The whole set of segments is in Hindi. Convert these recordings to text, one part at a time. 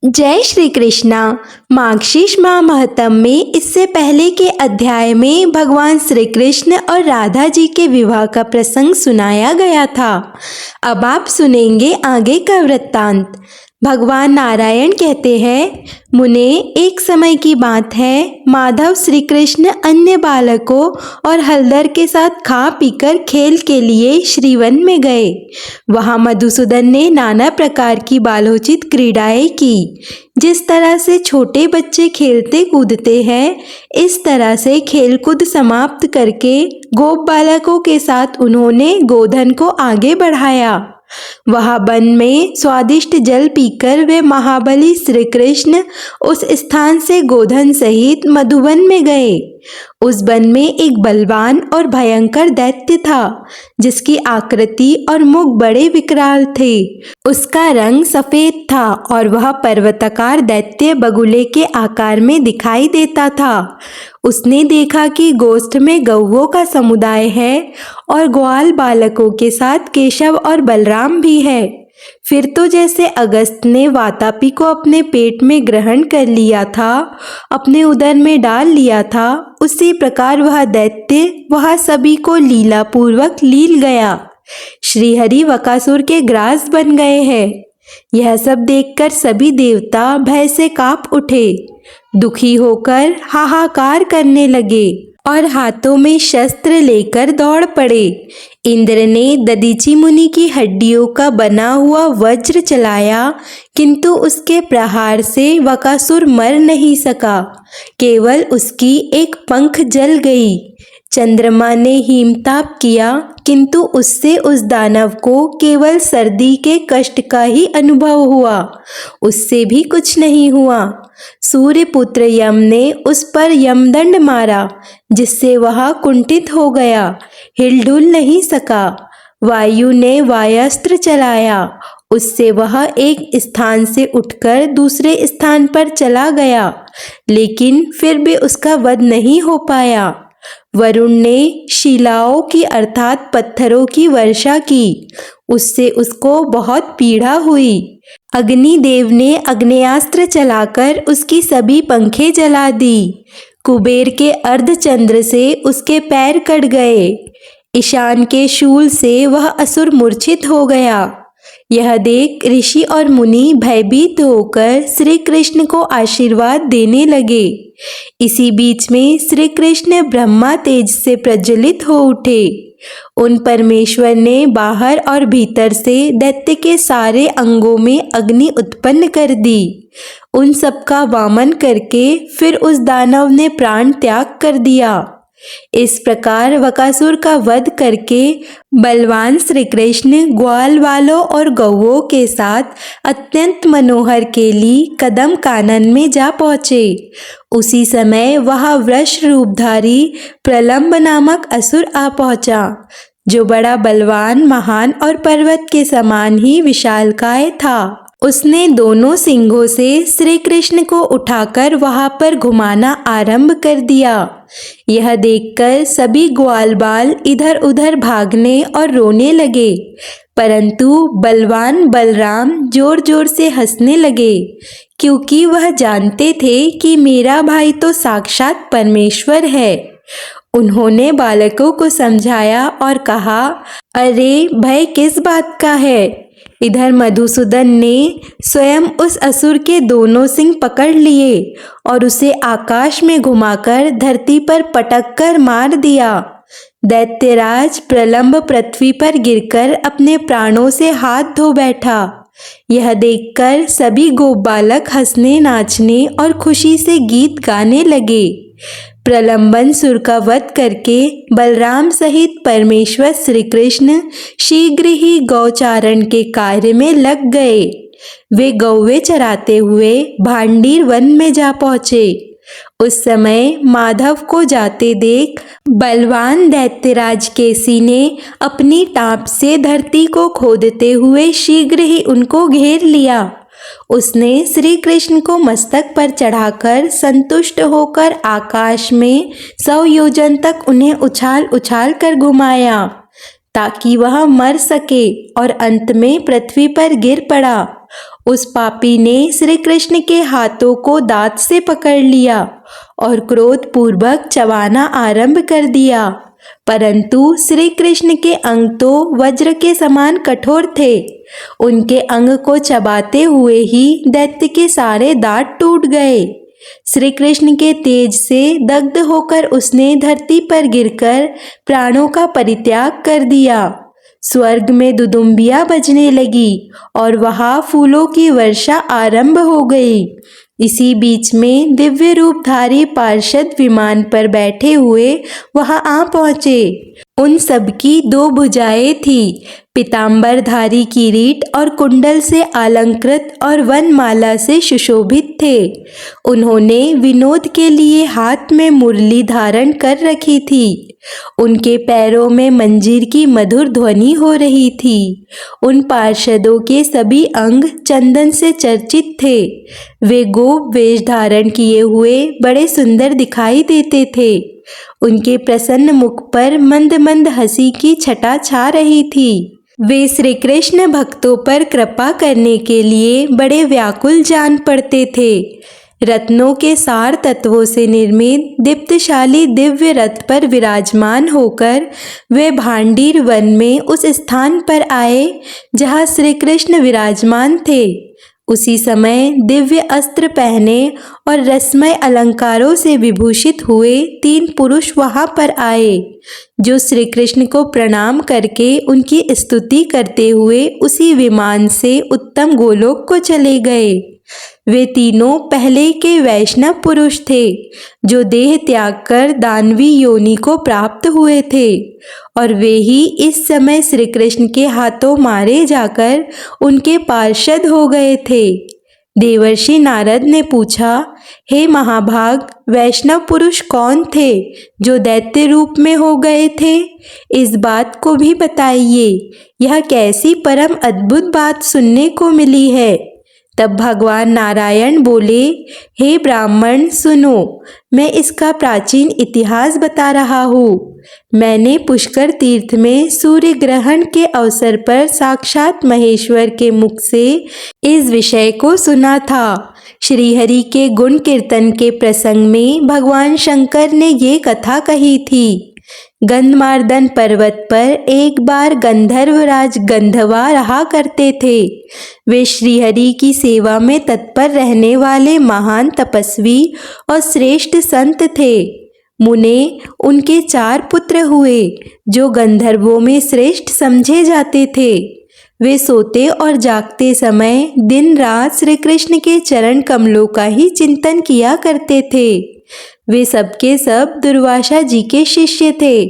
जय श्री कृष्णा। मार्गशीर्ष माह महत्म में इससे पहले के अध्याय में भगवान श्री कृष्ण और राधा जी के विवाह का प्रसंग सुनाया गया था। अब आप सुनेंगे आगे का वृत्तांत। भगवान नारायण कहते हैं, मुने एक समय की बात है, माधव श्री कृष्ण अन्य बालकों और हलधर के साथ खा पीकर खेल के लिए श्रीवन में गए। वहाँ मधुसूदन ने नाना प्रकार की बालोचित क्रीड़ाएं की। जिस तरह से छोटे बच्चे खेलते कूदते हैं, इस तरह से खेलकूद समाप्त करके गोप बालकों के साथ उन्होंने गोधन को आगे बढ़ाया। वहाँ वन में स्वादिष्ट जल पीकर वे महाबली श्री कृष्ण उस स्थान से गोधन सहित मधुवन में गए। उस वन में एक बलवान और भयंकर दैत्य था, जिसकी आकृति और मुख बड़े विकराल थे। उसका रंग सफेद था और वह पर्वताकार दैत्य बगुले के आकार में दिखाई देता था। उसने देखा कि गोष्ठ में गौओं का समुदाय है और ग्वाल बालकों के साथ केशव और बलराम भी है। फिर तो जैसे अगस्त ने वातापी को अपने पेट में ग्रहण कर लिया था, अपने उदर में डाल लिया था, उसी प्रकार वह दैत्य वह सभी को लीलापूर्वक लील गया। श्रीहरि वकासुर के ग्रास बन गए हैं। यह सब देखकर सभी देवता भय से कांप उठे, दुखी होकर हाहाकार करने लगे और हाथों में शस्त्र लेकर दौड़ पड़े। इंद्र ने दधीचि मुनि की हड्डियों का बना हुआ वज्र चलाया, किंतु उसके प्रहार से वकासुर मर नहीं सका, केवल उसकी एक पंख जल गई। चंद्रमा ने हिमताप किया, किंतु उससे उस दानव को केवल सर्दी के कष्ट का ही अनुभव हुआ, उससे भी कुछ नहीं हुआ। सूर्यपुत्र यम ने उस पर यमदंड मारा, जिससे वह कुंठित हो गया, हिलडुल नहीं सका। वायु ने वायास्त्र चलाया, उससे वह एक स्थान से उठकर दूसरे स्थान पर चला गया, लेकिन फिर भी उसका वध नहीं हो पाया। वरुण ने शिलाओं की अर्थात पत्थरों की वर्षा की, उससे उसको बहुत पीड़ा हुई। अग्निदेव ने अग्नेयास्त्र चलाकर उसकी सभी पंखें जला दी। कुबेर के अर्धचंद्र से उसके पैर कट गए। ईशान के शूल से वह असुर मूर्छित हो गया। यह देख ऋषि और मुनि भयभीत होकर श्री कृष्ण को आशीर्वाद देने लगे। इसी बीच में श्री कृष्ण ब्रह्मा तेज से प्रज्वलित हो उठे। उन परमेश्वर ने बाहर और भीतर से दैत्य के सारे अंगों में अग्नि उत्पन्न कर दी। उन सबका वामन करके फिर उस दानव ने प्राण त्याग कर दिया। इस प्रकार वकासुर का वध करके बलवान श्री कृष्ण ग्वाल वालों और गौओं के साथ अत्यंत मनोहर केली कदम कानन में जा पहुँचे। उसी समय वह वृष रूपधारी प्रलंब नामक असुर आ पहुँचा, जो बड़ा बलवान, महान और पर्वत के समान ही विशालकाय था। उसने दोनों सिंगों से श्री कृष्ण को उठाकर वहां पर घुमाना आरंभ कर दिया। यह देखकर सभी ग्वाल बाल इधर उधर भागने और रोने लगे, परंतु बलवान बलराम जोर जोर से हंसने लगे, क्योंकि वह जानते थे कि मेरा भाई तो साक्षात परमेश्वर है। उन्होंने बालकों को समझाया और कहा, अरे भय किस बात का है। इधर मधुसूदन ने स्वयं उस असुर के दोनों सिंग पकड़ लिए और उसे आकाश में घुमाकर धरती पर पटक कर मार दिया। दैत्यराज प्रलंब पृथ्वी पर गिरकर अपने प्राणों से हाथ धो बैठा। यह देखकर सभी गोप बालक हंसने, नाचने और खुशी से गीत गाने लगे। प्रलंबन सुर का वध करके बलराम सहित परमेश्वर श्री कृष्ण शीघ्र ही गौचारण के कार्य में लग गए। वे गौवे चराते हुए भांडीर वन में जा पहुँचे। उस समय माधव को जाते देख बलवान दैत्यराज केसी ने अपनी टाप से धरती को खोदते हुए शीघ्र ही उनको घेर लिया। उसने श्री कृष्ण को मस्तक पर चढ़ाकर संतुष्ट होकर आकाश में 100 योजन तक उन्हें उछाल उछाल कर घुमाया, ताकि वह मर सके और अंत में पृथ्वी पर गिर पड़ा। उस पापी ने श्री कृष्ण के हाथों को दांत से पकड़ लिया और क्रोध पूर्वक चबाना आरंभ कर दिया, परंतु श्री कृष्ण के अंग तो वज्र के समान कठोर थे। उनके अंग को चबाते हुए ही दैत्य के सारे दांत टूट गए। श्री कृष्ण के तेज से दग्ध होकर उसने धरती पर गिरकर प्राणों का परित्याग कर दिया। स्वर्ग में दुदुम्बियां बजने लगी और वहां फूलों की वर्षा आरंभ हो गई। इसी बीच में दिव्य रूपधारी पार्षद विमान पर बैठे हुए वहां आ पहुंचे। उन सबकी 2 भुजाएं थी, पीतांबरधारी किरीट और कुंडल से अलंकृत और वनमाला से सुशोभित थे। उन्होंने विनोद के लिए हाथ में मुरली धारण कर रखी थी। उनके पैरों में मंजीर की मधुर ध्वनि हो रही थी। उन पार्षदों के सभी अंग चंदन से चर्चित थे। वे गोप वेश धारण किए हुए बड़े सुंदर दिखाई देते थे। उनके प्रसन्न मुख पर मंद मंद हंसी की छटा छा रही थी। वे श्री कृष्ण भक्तों पर कृपा करने के लिए बड़े व्याकुल जान पड़ते थे। रत्नों के सार तत्वों से निर्मित दीप्तशाली दिव्य रथ पर विराजमान होकर वे भांडीर वन में उस स्थान पर आए जहाँ श्री कृष्ण विराजमान थे। उसी समय दिव्य अस्त्र पहने और रसमय अलंकारों से विभूषित हुए 3 पुरुष वहां पर आए, जो श्री कृष्ण को प्रणाम करके उनकी स्तुति करते हुए उसी विमान से उत्तम गोलोक को चले गए। वे तीनों पहले के वैष्णव पुरुष थे, जो देह त्याग कर दानवी योनि को प्राप्त हुए थे, और वे ही इस समय श्री कृष्ण के हाथों मारे जाकर उनके पार्षद हो गए थे। देवर्षि नारद ने पूछा, हे महाभाग, वैष्णव पुरुष कौन थे जो दैत्य रूप में हो गए थे? इस बात को भी बताइए। यह कैसी परम अद्भुत बात सुनने को मिली है। तब भगवान नारायण बोले, हे ब्राह्मण सुनो, मैं इसका प्राचीन इतिहास बता रहा हूँ। मैंने पुष्कर तीर्थ में सूर्य ग्रहण के अवसर पर साक्षात महेश्वर के मुख से इस विषय को सुना था। श्रीहरि के गुण कीर्तन के प्रसंग में भगवान शंकर ने ये कथा कही थी। गंधमार्दन पर्वत पर एक बार गंधर्वराज गंधर्वा रहा करते थे। वे श्रीहरि की सेवा में तत्पर रहने वाले महान तपस्वी और श्रेष्ठ संत थे। मुने उनके 4 पुत्र हुए, जो गंधर्वों में श्रेष्ठ समझे जाते थे। वे सोते और जागते समय दिन रात श्री कृष्ण के चरण कमलों का ही चिंतन किया करते थे। वे सबके सब दुर्वासा जी के शिष्य थे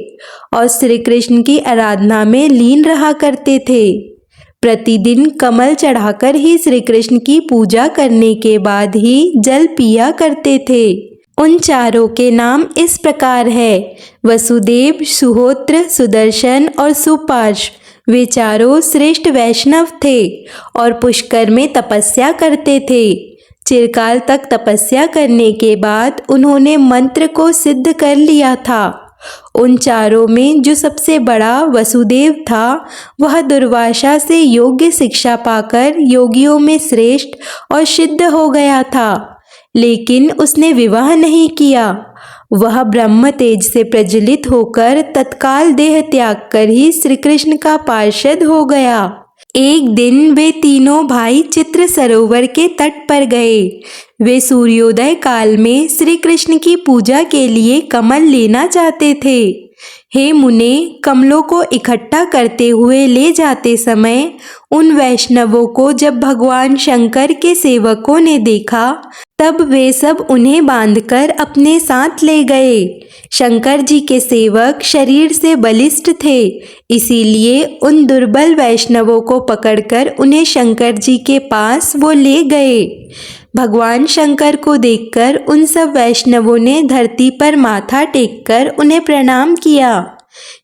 और श्री कृष्ण की आराधना में लीन रहा करते थे। प्रतिदिन कमल चढ़ाकर ही श्री कृष्ण की पूजा करने के बाद ही जल पिया करते थे। उन चारों के नाम इस प्रकार है, वसुदेव, सुहोत्र, सुदर्शन और सुपार्श्व। वे चारों श्रेष्ठ वैष्णव थे और पुष्कर में तपस्या करते थे। चिरकाल तक तपस्या करने के बाद उन्होंने मंत्र को सिद्ध कर लिया था। उन चारों में जो सबसे बड़ा वसुदेव था, वह दुर्वासा से योग्य शिक्षा पाकर योगियों में श्रेष्ठ और सिद्ध हो गया था, लेकिन उसने विवाह नहीं किया। वह ब्रह्म तेज से प्रज्वलित होकर तत्काल देह त्याग कर ही श्री कृष्ण का पार्षद हो गया। एक दिन वे तीनों भाई चित्र सरोवर के तट पर गए। वे सूर्योदय काल में श्री कृष्ण की पूजा के लिए कमल लेना चाहते थे। हे मुने, कमलों को इकट्ठा करते हुए ले जाते समय उन वैष्णवों को जब भगवान शंकर के सेवकों ने देखा, तब वे सब उन्हें बांधकर अपने साथ ले गए। शंकर जी के सेवक शरीर से बलिष्ठ थे, इसीलिए उन दुर्बल वैष्णवों को पकड़कर उन्हें शंकर जी के पास वो ले गए। भगवान शंकर को देखकर उन सब वैष्णवों ने धरती पर माथा टेककर उन्हें प्रणाम किया।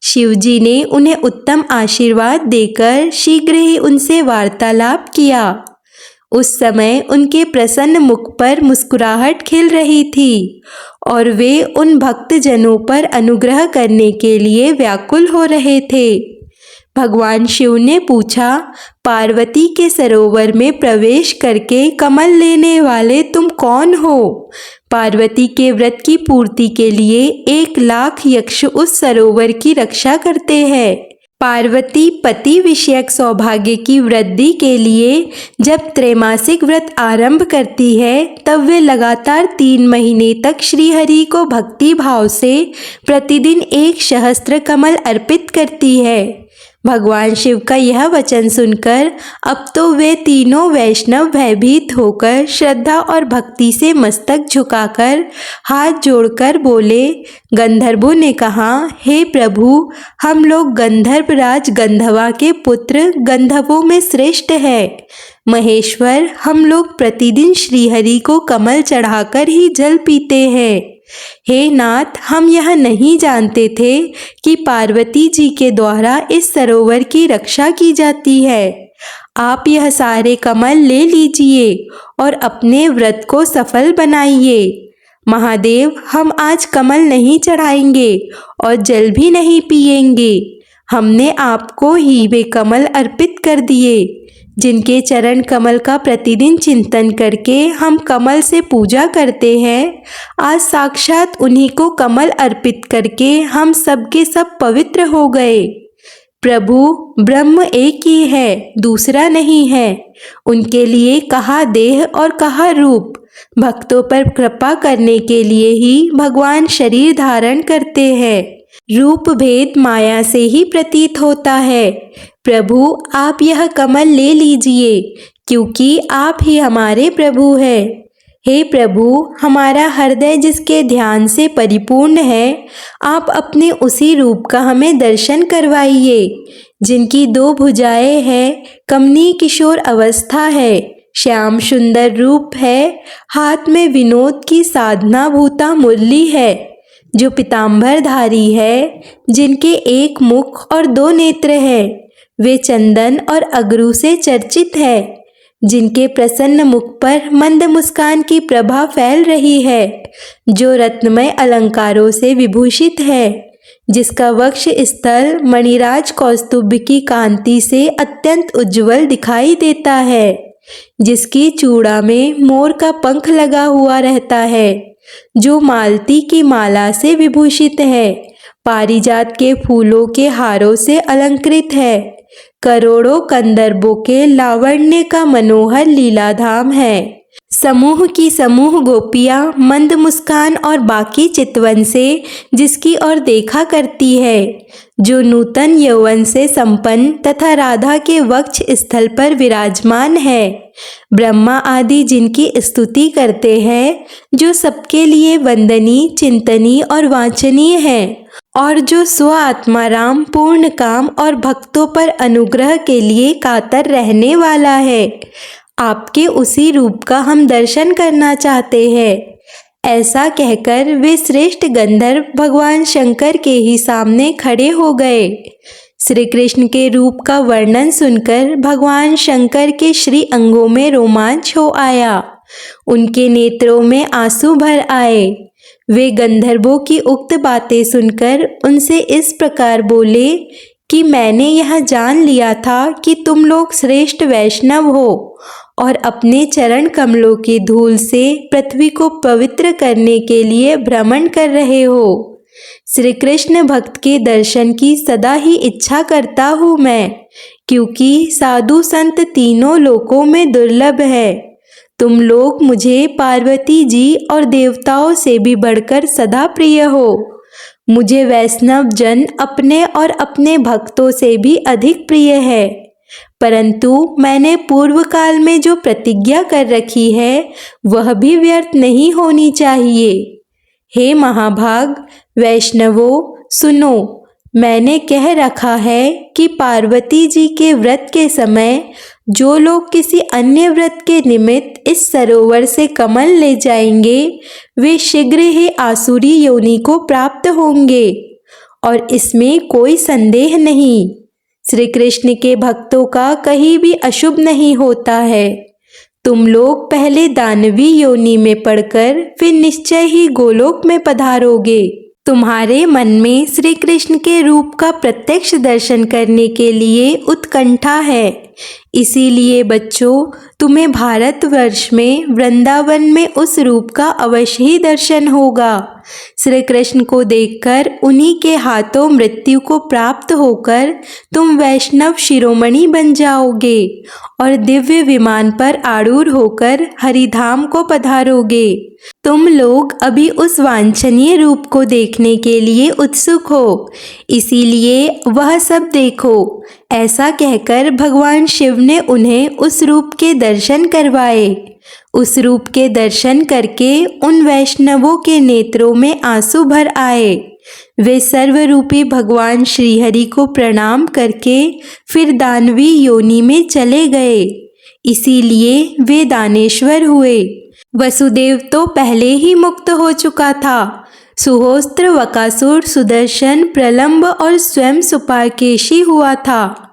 शिव जी ने उन्हें उत्तम आशीर्वाद देकर शीघ्र ही उनसे वार्तालाप किया। उस समय उनके प्रसन्न मुख पर मुस्कुराहट खिल रही थी और वे उन भक्तजनों पर अनुग्रह करने के लिए व्याकुल हो रहे थे। भगवान शिव ने पूछा, पार्वती के सरोवर में प्रवेश करके कमल लेने वाले तुम कौन हो? पार्वती के व्रत की पूर्ति के लिए 1,00,000 यक्ष उस सरोवर की रक्षा करते हैं। पार्वती पति विषयक सौभाग्य की वृद्धि के लिए जब त्रैमासिक व्रत आरंभ करती है, तब वे लगातार 3 महीने तक श्रीहरि को भक्ति भाव से प्रतिदिन 1 सहस्त्र कमल अर्पित करती है। भगवान शिव का यह वचन सुनकर अब तो वे तीनों वैष्णव भयभीत होकर श्रद्धा और भक्ति से मस्तक झुकाकर हाथ जोड़कर बोले। गंधर्वों ने कहा, हे प्रभु, हम लोग गंधर्वराज गंधर्वा के पुत्र गंधर्वों में श्रेष्ठ है। महेश्वर, हम लोग प्रतिदिन श्रीहरि को कमल चढ़ाकर ही जल पीते हैं। हे नाथ, हम यह नहीं जानते थे कि पार्वती जी के द्वारा इस सरोवर की रक्षा की जाती है। आप यह सारे कमल ले लीजिए और अपने व्रत को सफल बनाइए। महादेव, हम आज कमल नहीं चढ़ाएंगे और जल भी नहीं पिएंगे। हमने आपको ही वे कमल अर्पित कर दिए, जिनके चरण कमल का प्रतिदिन चिंतन करके हम कमल से पूजा करते हैं। आज साक्षात उन्हीं को कमल अर्पित करके हम सबके सब पवित्र हो गए। प्रभु, ब्रह्म एक ही है, दूसरा नहीं है। उनके लिए कहा देह और कहा रूप। भक्तों पर कृपा करने के लिए ही भगवान शरीर धारण करते हैं। रूप भेद माया से ही प्रतीत होता है। प्रभु, आप यह कमल ले लीजिए, क्योंकि आप ही हमारे प्रभु हैं। हे प्रभु, हमारा हृदय जिसके ध्यान से परिपूर्ण है, आप अपने उसी रूप का हमें दर्शन करवाइए, जिनकी 2 भुजाएं हैं, कमनीय किशोर अवस्था है, श्याम सुंदर रूप है, हाथ में विनोद की साधना भूता मुरली है, जो पीतांबरधारी है, जिनके 1 मुख और 2 नेत्र है। वे चंदन और अगरू से चर्चित है, जिनके प्रसन्न मुख पर मंद मुस्कान की प्रभा फैल रही है, जो रत्नमय अलंकारों से विभूषित है, जिसका वक्ष स्थल मणिराज कौस्तुभ की कांति से अत्यंत उज्जवल दिखाई देता है, जिसकी चूड़ा में मोर का पंख लगा हुआ रहता है, जो मालती की माला से विभूषित है, पारिजात के फूलों के हारों से अलंकृत है, करोड़ों कंदर्पों के लावण्य का मनोहर लीलाधाम है। समूह की समूह गोपियां मंद मुस्कान और बाकी चितवन से जिसकी ओर देखा करती है, जो नूतन यौवन से संपन्न तथा राधा के वक्ष स्थल पर विराजमान है। ब्रह्मा आदि जिनकी स्तुति करते हैं, जो सबके लिए वंदनीय, चिंतनीय और वांछनीय है, और जो स्व आत्माराम, पूर्ण काम और भक्तों पर अनुग्रह के लिए कातर रहने वाला है। आपके उसी रूप का हम दर्शन करना चाहते हैं। ऐसा कहकर वे श्रेष्ठ गंधर्व भगवान शंकर के ही सामने खड़े हो गए। श्री कृष्ण के रूप का वर्णन सुनकर भगवान शंकर के श्री अंगों में रोमांच हो आया, उनके नेत्रों में आंसू भर आए। वे गंधर्वों की उक्त बातें सुनकर उनसे इस प्रकार बोले कि मैंने यह जान लिया था कि तुम लोग श्रेष्ठ वैष्णव हो और अपने चरण कमलों की धूल से पृथ्वी को पवित्र करने के लिए भ्रमण कर रहे हो। श्री कृष्ण भक्त के दर्शन की सदा ही इच्छा करता हूँ मैं, क्योंकि साधु संत तीनों लोकों में दुर्लभ है। तुम लोग मुझे पार्वती जी और देवताओं से भी बढ़कर सदा प्रिय हो। मुझे वैष्णव जन अपने और अपने भक्तों से भी अधिक प्रिय है, परंतु मैंने पूर्व काल में जो प्रतिज्ञा कर रखी है, वह भी व्यर्थ नहीं होनी चाहिए। हे महाभाग वैष्णवों, सुनो, मैंने कह रखा है कि पार्वती जी के व्रत के समय जो लोग किसी अन्य व्रत के निमित्त इस सरोवर से कमल ले जाएंगे, वे शीघ्र ही आसुरी योनि को प्राप्त होंगे, और इसमें कोई संदेह नहीं। श्री कृष्ण के भक्तों का कहीं भी अशुभ नहीं होता है। तुम लोग पहले दानवी योनि में पड़कर फिर निश्चय ही गोलोक में पधारोगे। तुम्हारे मन में श्री कृष्ण के रूप का प्रत्यक्ष दर्शन करने के लिए उत्कंठा है। इसीलिए बच्चों, तुम्हें भारतवर्ष में वृंदावन में उस रूप का अवश्य ही दर्शन होगा। श्री कृष्ण को देखकर उन्हीं के हाथों मृत्यु को प्राप्त होकर तुम वैष्णव शिरोमणि बन जाओगे और दिव्य विमान पर आरूढ़ होकर हरिधाम को पधारोगे। तुम लोग अभी उस वांछनीय रूप को देखने के लिए उत्सुक हो, इसीलिए वह सब देखो। ऐसा कहकर भगवान शिव ने उन्हें उस रूप के दर्शन करवाए। उस रूप के दर्शन करके उन वैष्णवों के नेत्रों में आंसू भर आए। वे सर्वरूपी भगवान श्रीहरि को प्रणाम करके फिर दानवी योनि में चले गए। इसीलिए वे दानेश्वर हुए। वसुदेव तो पहले ही मुक्त हो चुका था। सुहोस्त्र, वकासुर, सुदर्शन, प्रलंब और स्वयं सुपाकेशी हुआ था।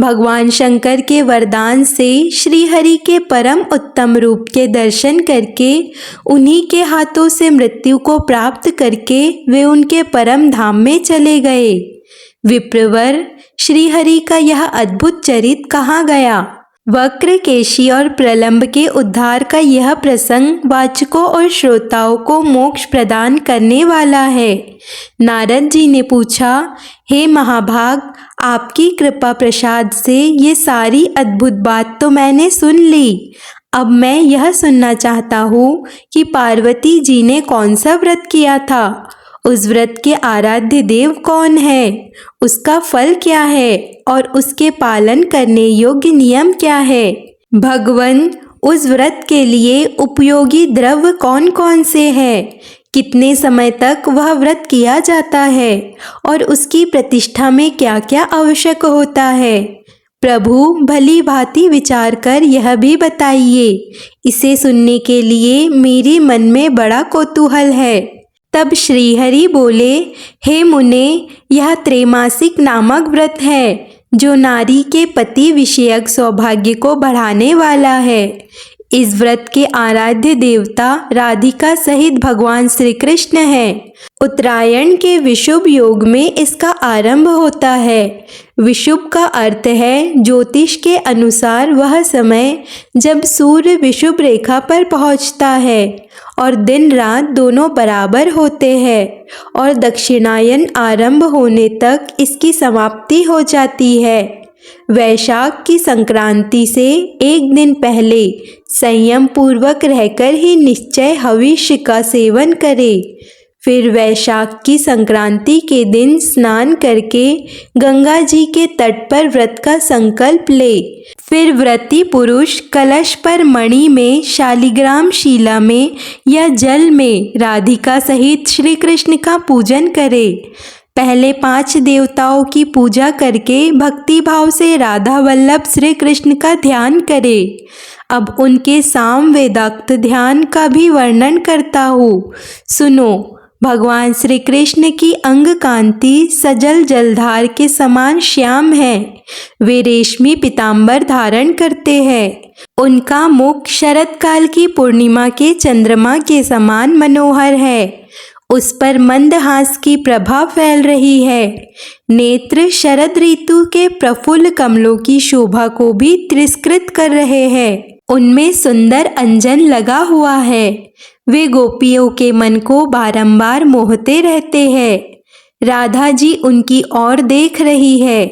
भगवान शंकर के वरदान से श्री हरि के परम उत्तम रूप के दर्शन करके उन्हीं के हाथों से मृत्यु को प्राप्त करके वे उनके परम धाम में चले गए। विप्रवर, श्री हरि का यह अद्भुत चरित कहाँ गया? वक्र, केशी और प्रलंब के उद्धार का यह प्रसंग वाचकों और श्रोताओं को मोक्ष प्रदान करने वाला है। नारद जी ने पूछा, हे महाभाग, आपकी कृपा प्रसाद से ये सारी अद्भुत बात तो मैंने सुन ली। अब मैं यह सुनना चाहता हूँ कि पार्वती जी ने कौन सा व्रत किया था, उस व्रत के आराध्य देव कौन है, उसका फल क्या है और उसके पालन करने योग्य नियम क्या है। भगवन, उस व्रत के लिए उपयोगी द्रव्य कौन कौन से हैं, कितने समय तक वह व्रत किया जाता है और उसकी प्रतिष्ठा में क्या क्या आवश्यक होता है। प्रभु, भली भांति विचार कर यह भी बताइए। इसे सुनने के लिए मेरे मन में बड़ा कौतूहल है। तब श्रीहरि बोले, हे मुने, यह त्रैमासिक नामक व्रत है जो नारी के पति विषयक सौभाग्य को बढ़ाने वाला है। इस व्रत के आराध्य देवता राधिका सहित भगवान श्री कृष्ण हैं। उत्तरायण के विशुभ योग में इसका आरंभ होता है। विशुभ का अर्थ है ज्योतिष के अनुसार वह समय जब सूर्य विशुभ रेखा पर पहुंचता है और दिन रात दोनों बराबर होते हैं और दक्षिणायन आरंभ होने तक इसकी समाप्ति हो जाती है। वैशाख की संक्रांति से एक दिन पहले संयम पूर्वक रहकर ही निश्चय हविष्य का सेवन करें। फिर वैशाख की संक्रांति के दिन स्नान करके गंगा जी के तट पर व्रत का संकल्प ले। फिर व्रती पुरुष कलश पर मणि में, शालिग्राम शिला में या जल में राधिका सहित श्री कृष्ण का पूजन करे। पहले 5 देवताओं की पूजा करके भक्ति भाव से राधा वल्लभ श्री कृष्ण का ध्यान करे। अब उनके साम वेदाक्त ध्यान का भी वर्णन करता हूँ, सुनो। भगवान श्री कृष्ण की अंग कांति सजल जलधार के समान श्याम है। वे रेशमी पीतांबर धारण करते हैं। उनका मुख शरद काल की पूर्णिमा के चंद्रमा के समान मनोहर है। उस पर मंदहास की प्रभा फैल रही है। नेत्र शरद ऋतु के प्रफुल्ल कमलों की शोभा को भी तिरस्कृत कर रहे हैं। उनमें सुंदर अंजन लगा हुआ है। वे गोपियों के मन को बारंबार मोहते रहते हैं। राधा जी उनकी ओर देख रही है।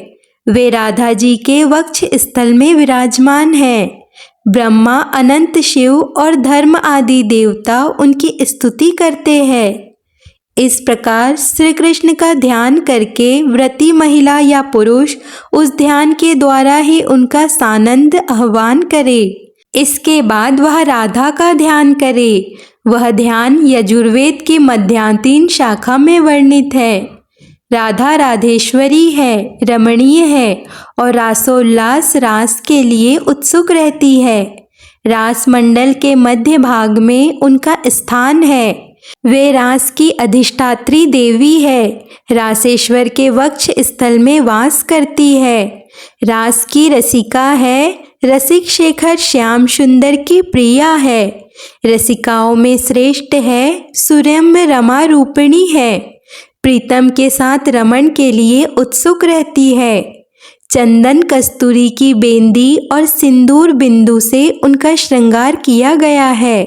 वे राधा जी के वक्ष स्थल में विराजमान हैं। ब्रह्मा, अनंत शिव और धर्म आदि देवता उनकी स्तुति करते हैं। इस प्रकार श्री कृष्ण का ध्यान करके व्रती महिला या पुरुष उस ध्यान के द्वारा ही उनका सानंद आह्वान करे। इसके बाद वह राधा का ध्यान करे। वह ध्यान यजुर्वेद की मध्यांतीन शाखा में वर्णित है। राधा राधेश्वरी है, रमणीय है और रासोल्लास रास के लिए उत्सुक रहती है। रास मंडल के मध्य भाग में उनका स्थान है। वे रास की अधिष्ठात्री देवी है। रासेश्वर के वक्ष स्थल में वास करती है। रास की रसिका है। रसिक शेखर श्याम सुंदर की प्रिया है। रसिकाओं में श्रेष्ठ है। सुरम्य रमा रूपिणी है। प्रीतम के साथ रमण के लिए उत्सुक रहती है। चंदन कस्तूरी की बेंदी और सिंदूर बिंदु से उनका श्रृंगार किया गया है।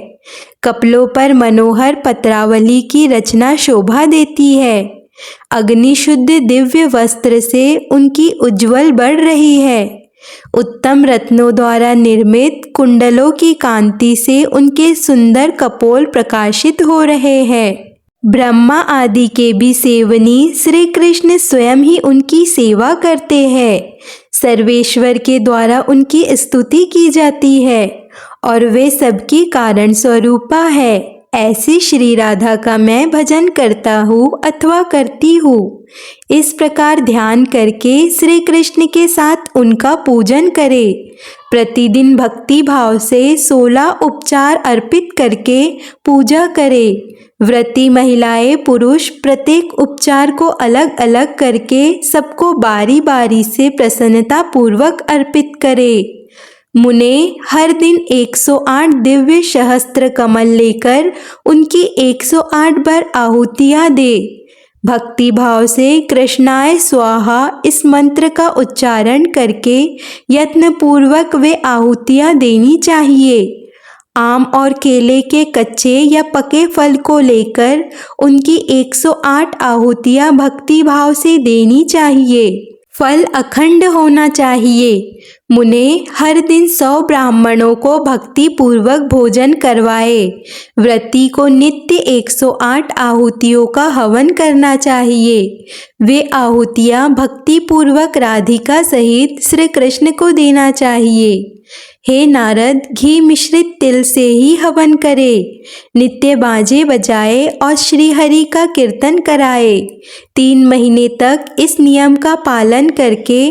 कपड़ों पर मनोहर पत्रावली की रचना शोभा देती है। अग्निशुद्ध दिव्य वस्त्र से उनकी उज्ज्वल बढ़ रही है। उत्तम रत्नों द्वारा निर्मित कुंडलों की कांति से उनके सुंदर कपोल प्रकाशित हो रहे हैं। ब्रह्मा आदि के भी सेवनी श्री कृष्ण स्वयं ही उनकी सेवा करते हैं। सर्वेश्वर के द्वारा उनकी स्तुति की जाती है और वे सबकी कारण स्वरूपा है। ऐसी श्री राधा का मैं भजन करता हूँ अथवा करती हूँ। इस प्रकार ध्यान करके श्री कृष्ण के साथ उनका पूजन करे। प्रतिदिन भक्ति भाव से 16 उपचार अर्पित करके पूजा करे। व्रती महिलाएं पुरुष प्रत्येक उपचार को अलग अलग करके सबको बारी बारी से प्रसन्नता पूर्वक अर्पित करे। मुने हर दिन 108 दिव्य सहस्त्र कमल लेकर उनकी 108 बार आहुतियाँ दे। भक्ति भाव से कृष्णाय स्वाहा इस मंत्र का उच्चारण करके यत्न पूर्वक वे आहुतियाँ देनी चाहिए। आम और केले के कच्चे या पके फल को लेकर उनकी 108 आहुतियाँ भक्ति भाव से देनी चाहिए। फल अखंड होना चाहिए। मुने हर दिन 100 ब्राह्मणों को भक्ति पूर्वक भोजन करवाए। व्रती को नित्य 108 आहुतियों का हवन करना चाहिए। वे आहुतियाँ भक्ति पूर्वक राधिका सहित श्री कृष्ण को देना चाहिए। हे नारद, घी मिश्रित तिल से ही हवन करे। नित्य बाजे बजाए और श्री हरि का कीर्तन कराए। 3 महीने तक इस नियम का पालन करके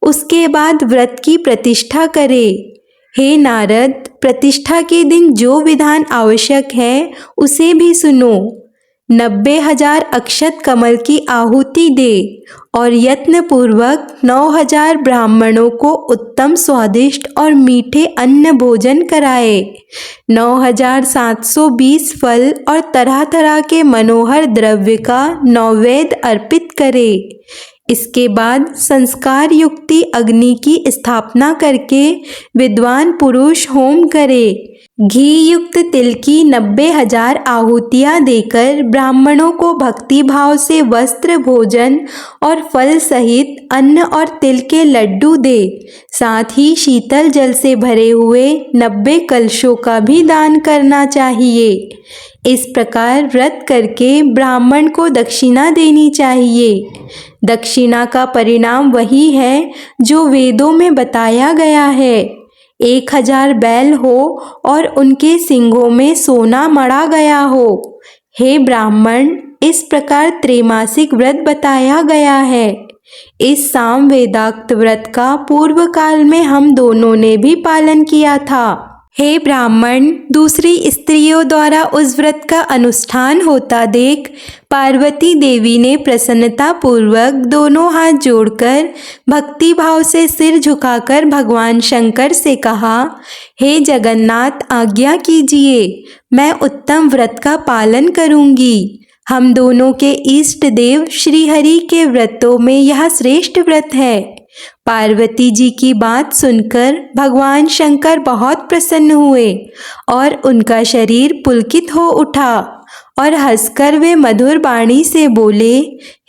उसके बाद व्रत की प्रतिष्ठा करे। हे नारद, प्रतिष्ठा के दिन जो विधान आवश्यक है उसे भी सुनो। 90,000 अक्षत कमल की आहुति दे और यत्न पूर्वक 9,000 ब्राह्मणों को उत्तम स्वादिष्ट और मीठे अन्न भोजन कराए। 9,720 फल और तरह तरह के मनोहर द्रव्य का नैवेद्य अर्पित करे। इसके बाद संस्कार युक्ति अग्नि की स्थापना करके विद्वान पुरुष होम करे। घी युक्त तिल की 90,000 आहुतियाँ देकर ब्राह्मणों को भक्ति भाव से वस्त्र भोजन और फल सहित अन्न और तिल के लड्डू दे। साथ ही शीतल जल से भरे हुए 90 कलशों का भी दान करना चाहिए। इस प्रकार व्रत करके ब्राह्मण को दक्षिणा देनी चाहिए। दक्षिणा का परिणाम वही है जो वेदों में बताया गया है। 1000 बैल हो और उनके सींगों में सोना मढ़ा गया हो। हे ब्राह्मण, इस प्रकार त्रैमासिक व्रत बताया गया है। इस साम वेदाक्त व्रत का पूर्व काल में हम दोनों ने भी पालन किया था। हे ब्राह्मण, दूसरी स्त्रियों द्वारा उस व्रत का अनुष्ठान होता देख पार्वती देवी ने प्रसन्नता पूर्वक दोनों हाथ जोड़कर भक्ति भाव से सिर झुकाकर भगवान शंकर से कहा, हे जगन्नाथ, आज्ञा कीजिए, मैं उत्तम व्रत का पालन करूंगी। हम दोनों के इष्ट देव श्री हरि के व्रतों में यह श्रेष्ठ व्रत है। पार्वती जी की बात सुनकर भगवान शंकर बहुत प्रसन्न हुए और उनका शरीर पुलकित हो उठा और हंसकर वे मधुर वाणी से बोले,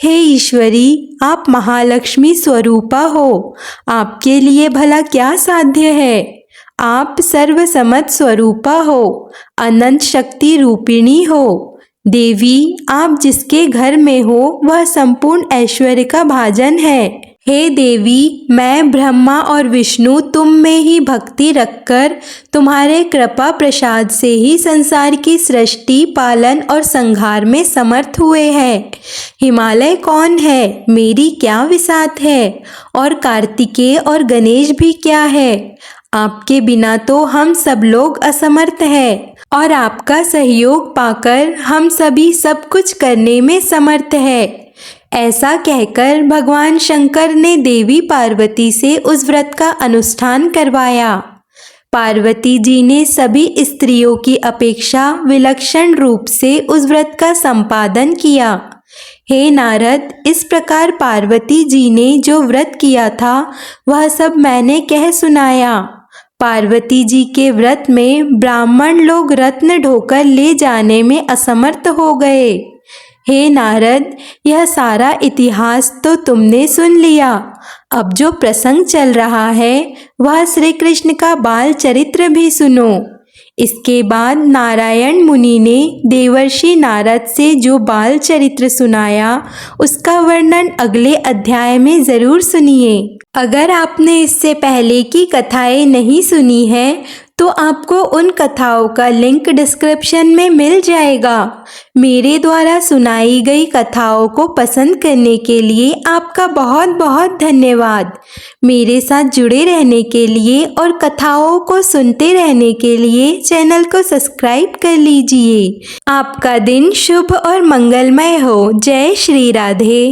हे ईश्वरी, आप महालक्ष्मी स्वरूपा हो। आपके लिए भला क्या साध्य है। आप सर्वसम्मत स्वरूपा हो, अनंत शक्ति रूपिणी हो। देवी, आप जिसके घर में हो वह संपूर्ण ऐश्वर्य का भाजन है। हे देवी, मैं ब्रह्मा और विष्णु तुम में ही भक्ति रखकर तुम्हारे कृपा प्रसाद से ही संसार की सृष्टि, पालन और संहार में समर्थ हुए हैं। हिमालय कौन है, मेरी क्या विसात है, और कार्तिकेय और गणेश भी क्या है। आपके बिना तो हम सब लोग असमर्थ हैं और आपका सहयोग पाकर हम सभी सब कुछ करने में समर्थ है। ऐसा कहकर भगवान शंकर ने देवी पार्वती से उस व्रत का अनुष्ठान करवाया। पार्वती जी ने सभी स्त्रियों की अपेक्षा विलक्षण रूप से उस व्रत का संपादन किया। हे नारद, इस प्रकार पार्वती जी ने जो व्रत किया था वह सब मैंने कह सुनाया। पार्वती जी के व्रत में ब्राह्मण लोग रत्न ढोकर ले जाने में असमर्थ हो गए। हे नारद, यह सारा इतिहास तो तुमने सुन लिया। अब जो प्रसंग चल रहा है वह श्री कृष्ण का बाल चरित्र भी सुनो। इसके बाद नारायण मुनि ने देवर्षि नारद से जो बाल चरित्र सुनाया उसका वर्णन अगले अध्याय में ज़रूर सुनिए। अगर आपने इससे पहले की कथाएं नहीं सुनी हैं तो आपको उन कथाओं का लिंक डिस्क्रिप्शन में मिल जाएगा। मेरे द्वारा सुनाई गई कथाओं को पसंद करने के लिए आपका बहुत बहुत धन्यवाद। मेरे साथ जुड़े रहने के लिए और कथाओं को सुनते रहने के लिए चैनल को सब्सक्राइब कर लीजिए। आपका दिन शुभ और मंगलमय हो। जय श्री राधे।